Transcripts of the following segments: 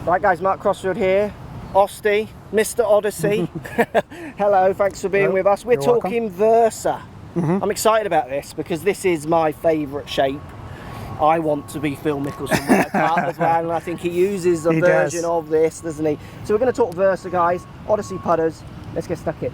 Right guys, Mark Crossfield here, Mr Odyssey. Hello, thanks for being with us. We're talking Versa. I'm excited about this because this is my favourite shape. I want to be Phil Mickelson with my putt as well, and I think he uses a version of this, doesn't he? So we're going to talk Versa, guys. Odyssey putters. Let's get stuck in.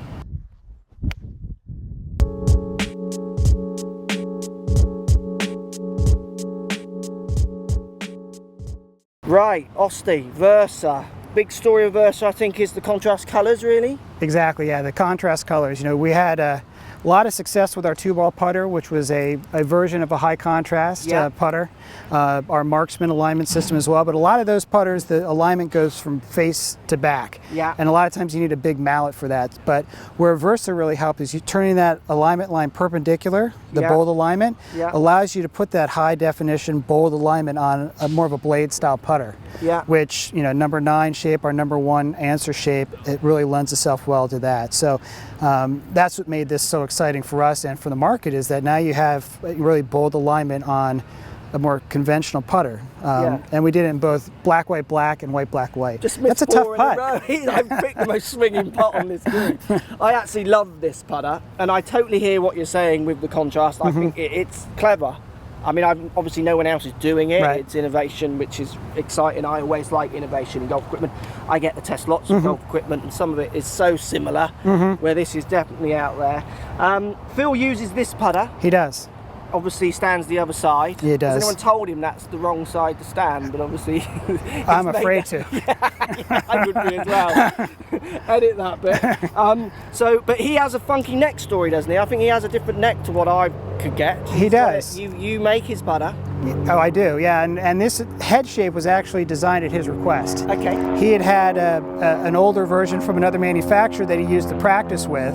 Right, Odyssey Versa. Big story of Versa, I think, is the contrast colours, really. Exactly, yeah, the contrast colors. You know, we had a lot of success with our 2-ball putter, which was a version of a high contrast putter. Our marksman alignment system as well, but a lot of those putters, the alignment goes from face to back. Yeah. And a lot of times you need a big mallet for that. But where Versa really helped is you turning that alignment line perpendicular, the bold alignment, allows you to put that high definition bold alignment on a more of a blade style putter. Which, you know, number 9 shape, our number 1 answer shape, it really lends itself well to that. So that's what made this so exciting for us and for the market, is that now you have really bold alignment on a more conventional putter. And we did it in both black, white, black and white, black, white. That's a tough putt. I've picked the most swinging putt on this green. I actually love this putter, and I totally hear what you're saying with the contrast. I think it's clever. I mean, obviously no one else is doing it. It's innovation, which is exciting. I always like innovation in golf equipment. I get to test lots of golf equipment, and some of it is so similar, where this is definitely out there. Phil uses this putter. He does. Obviously stands the other side. He does. Has anyone told him that's the wrong side to stand? But obviously I'm afraid to. I would be as well. Edit that bit. But he has a funky neck story, doesn't he? I think he has a different neck to what I could get. He does. You make his putter. Oh, I do, yeah. And this head shape was actually designed at his request. Okay. He had an older version from another manufacturer that he used to practice with.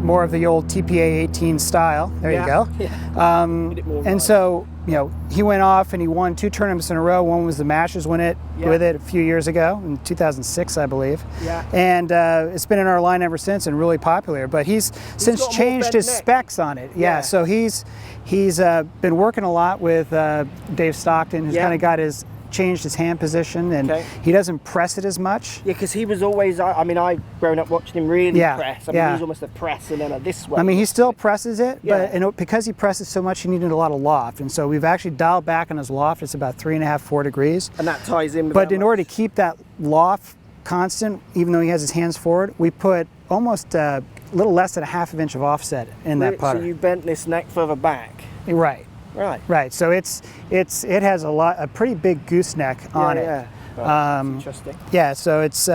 More of the old TPA 18 style. There you go. And so, you know, he went off and he won 2 tournaments in a row. One was the Masters with it a few years ago, in 2006, I believe. And it's been in our line ever since and really popular. But he's since changed his specs on it. So he's been working a lot with Dave Stockton, who's kind of changed his hand position, and he doesn't press it as much. Yeah, because he was always, I mean, I've grown up watching him really press. I mean, he's almost a press and then a this way. I mean, he still presses it, but because he presses so much, he needed a lot of loft. And so we've actually dialed back on his loft. It's about 3.5, 4 degrees. And that ties in with But in order to keep that loft constant, even though he has his hands forward, we put almost a little less than a half inch of offset in that putter. So you bent this neck further back? Right. Right. So it has a pretty big gooseneck on it. That's interesting. Yeah. So it's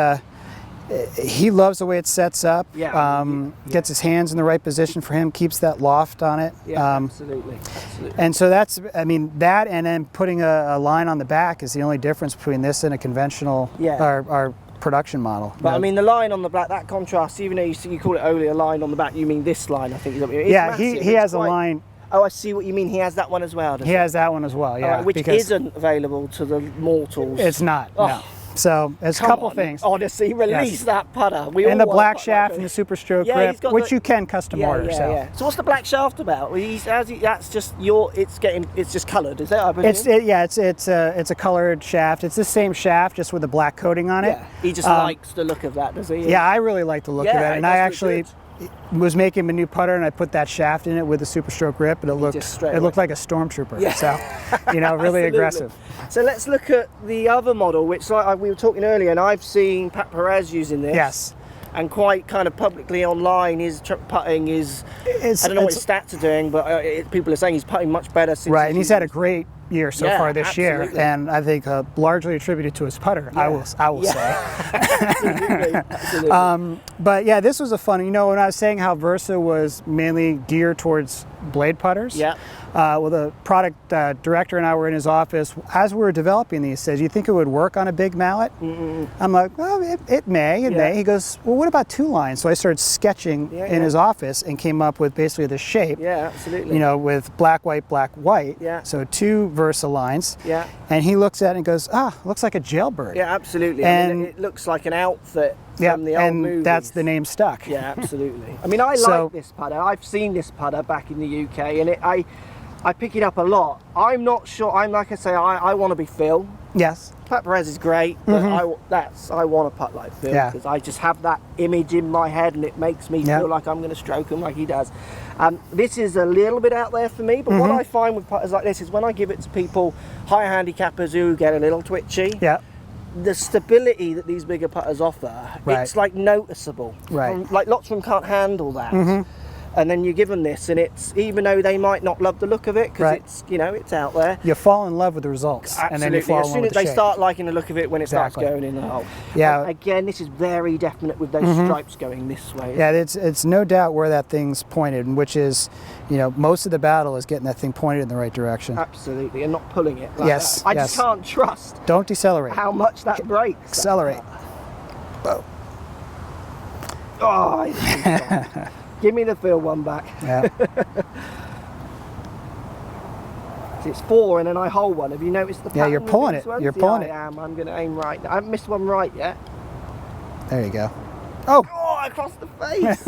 he loves the way it sets up. Gets his hands in the right position for him. Keeps that loft on it. Absolutely. And so that's, I mean, that and then putting a line on the back is the only difference between this and a conventional our production model. But I mean, the line on the back, that contrast, even though you call it only a line on the back, you mean this line, I think. He has a line. Oh, I see what you mean. He has that one as well, doesn't he? He has that one as well, yeah. Which isn't available to the mortals. It's not, no. So there's a couple things. Odyssey, release that putter. And the black shaft and the super stroke grip, which you can custom order. So what's the black shaft about? That's just it's just coloured, is that? It's a coloured shaft. It's the same shaft, just with a black coating on it. He just likes the look of that, does he? Yeah, I really like the look of that, and I actually was making him a new putter, and I put that shaft in it with a super stroke grip, and it looked like a stormtrooper. So, you know, really aggressive. So let's look at the other model, which, like we were talking earlier, and I've seen Pat Perez using this. And quite kind of publicly online, his putting is, I don't know what his stats are doing, but people are saying he's putting much better since. Right, and he's had a great year so far this year, and I think largely attributed to his putter. I will say. Absolutely. But yeah, this was a fun. You know, when I was saying how Versa was mainly geared towards blade putters. Well, the product director and I were in his office as we were developing these. Says, "You think it would work on a big mallet?" I'm like, "Well, it may." He goes, "Well, what about 2 lines?" So I started sketching in his office and came up with basically the shape. Absolutely. You know, with black, white, black, white. So 2 Versa lines. And he looks at it and goes, looks like a Jailbird. Absolutely. And I mean, it looks like an outfit from the old movies. That's the name stuck. Absolutely. I mean, I like this putter. I've seen this putter back in the UK, and I pick it up a lot. I'm not sure. I'm like I say, I want to be Phil. Yes. Pat Perez is great, but I want to putt like Phil because I just have that image in my head and it makes me feel like I'm going to stroke him like he does. This is a little bit out there for me, but what I find with putters like this is when I give it to people, higher handicappers who get a little twitchy, the stability that these bigger putters offer, it's like noticeable. Like lots of them can't handle that. And then you give them this, and it's, even though they might not love the look of it, because it's, you know, it's out there. You fall in love with the results. Absolutely. And then you fall as soon as they start liking the look of it when it starts going in the hole. Yeah. Again, this is very definite with those stripes going this way. Yeah, it's no doubt where that thing's pointed, which is, you know, most of the battle is getting that thing pointed in the right direction. Absolutely, and not pulling it. Like that. I just can't trust. Don't decelerate. How much that breaks. Accelerate. Whoa. Oh, give me the Phil one back. Yeah. It's 4 and then I hold one. Have you noticed the pattern? Yeah, you're pulling it. You're pulling it. I am. I'm going to aim right. I haven't missed one right yet. There you go. Oh! Oh, across the face.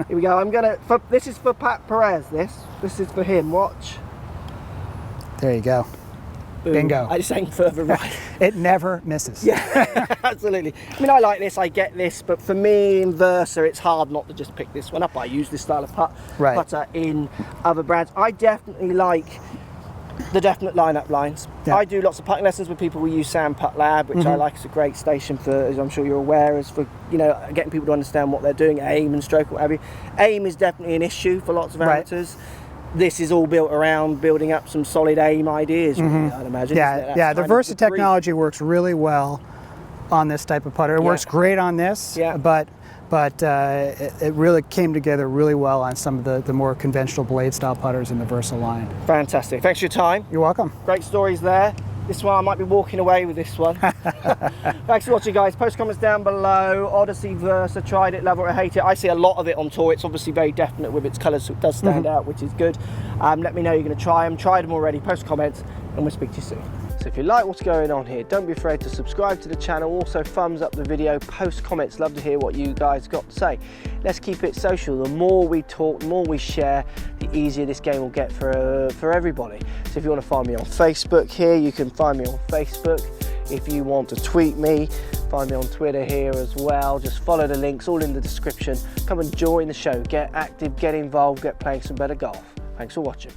Here we go. I'm going to... This is for Pat Perez, This is for him. Watch. There you go. Boom. Bingo. I just aimed further right. It never misses. Yeah, absolutely. I mean, I like this, I get this, but for me in Versa, it's hard not to just pick this one up. I use this style of putter in other brands. I definitely like the definite lineup lines. Yeah. I do lots of putting lessons with people. We use Sam Putt Lab, which I like. It's a great station for, as I'm sure you're aware, as for, you know, getting people to understand what they're doing, aim and stroke, what have you. Aim is definitely an issue for lots of amateurs. This is all built around building up some solid aim ideas, really, I'd imagine. Yeah, the Versa technology works really well on this type of putter. It works great on this, but it really came together really well on some of the more conventional blade style putters in the Versa line. Fantastic. Thanks for your time. You're welcome. Great stories there. This one, I might be walking away with this one. Thanks for watching, guys. Post comments down below. Odyssey Versa, tried it, love it or hate it. I see a lot of it on tour. It's obviously very definite with its colours, so it does stand out, which is good. Let me know you're going to try them. Tried them already. Post comments, and we'll speak to you soon. So if you like what's going on here, don't be afraid to subscribe to the channel. Also, thumbs up the video, post comments. Love to hear what you guys got to say. Let's keep it social. The more we talk, the more we share, the easier this game will get for everybody. So if you want to find me on Facebook here, you can find me on Facebook. If you want to tweet me, find me on Twitter here as well. Just follow the links, all in the description. Come and join the show. Get active, get involved, get playing some better golf. Thanks for watching.